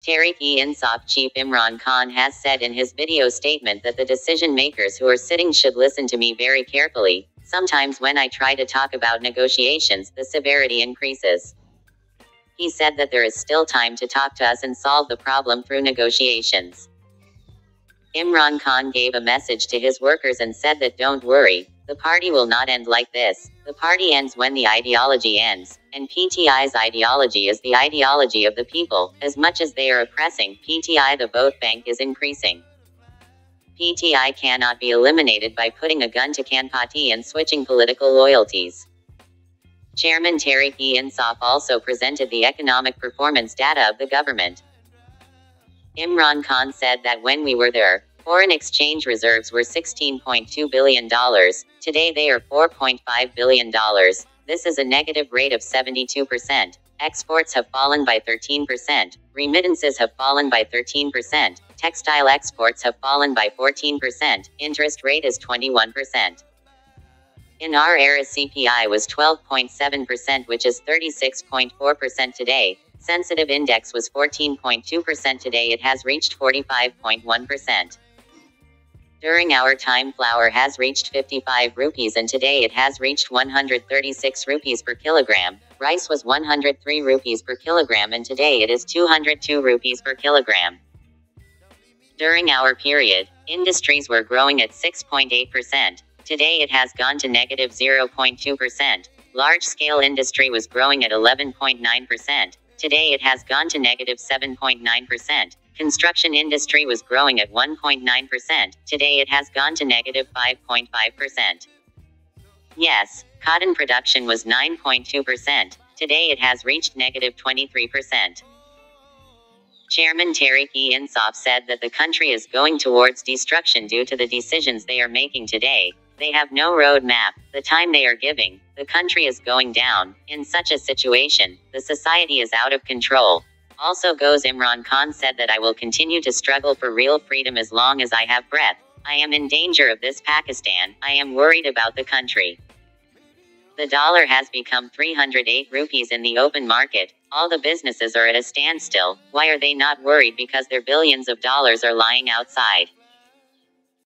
Tehreek-e-Insaf chief Imran Khan has said in his video statement that the decision makers who are sitting should listen to me very carefully. Sometimes when I try to talk about negotiations, the severity increases. He said that there is still time to talk to us and solve the problem through negotiations. Imran Khan gave a message to his workers and said that don't worry, the party will not end like this. The party ends when the ideology ends, and PTI's ideology is the ideology of the people. As much as they are oppressing PTI, the vote bank is increasing. PTI cannot be eliminated by putting a gun to Kanpati and switching political loyalties. Chairman Tehreek-e-Insaf also presented the economic performance data of the government. Imran Khan said that when we were there, foreign exchange reserves were $16.2 billion. Today they are $4.5 billion. This is a negative rate of 72%. Exports have fallen by 13%. Remittances have fallen by 13%. Textile exports have fallen by 14%. Interest rate is 21%. In our era, CPI was 12.7%, which is 36.4% today. Sensitive index was 14.2%. Today it has reached 45.1%. During our time, flour has reached 55 rupees and today it has reached 136 rupees per kilogram. Rice was 103 rupees per kilogram and today it is 202 rupees per kilogram. During our period, industries were growing at 6.8%. Today it has gone to negative 0.2%. Large-scale industry was growing at 11.9%. Today it has gone to negative 7.9%. Construction industry was growing at 1.9%. Today it has gone to negative 5.5%. Yes, cotton production was 9.2%. Today it has reached negative 23%. Chairman Tehreek-e-Insaf said that the country is going towards destruction due to the decisions they are making today. They have no road map. The time they are giving, the country is going down. In such a situation, the society is out of control. Also goes Imran Khan said that I will continue to struggle for real freedom as long as I have breath. I am in danger of this Pakistan. I am worried about the country. The dollar has become 308 rupees in the open market. All the businesses are at a standstill. Why are they not worried? Because their billions of dollars are lying outside.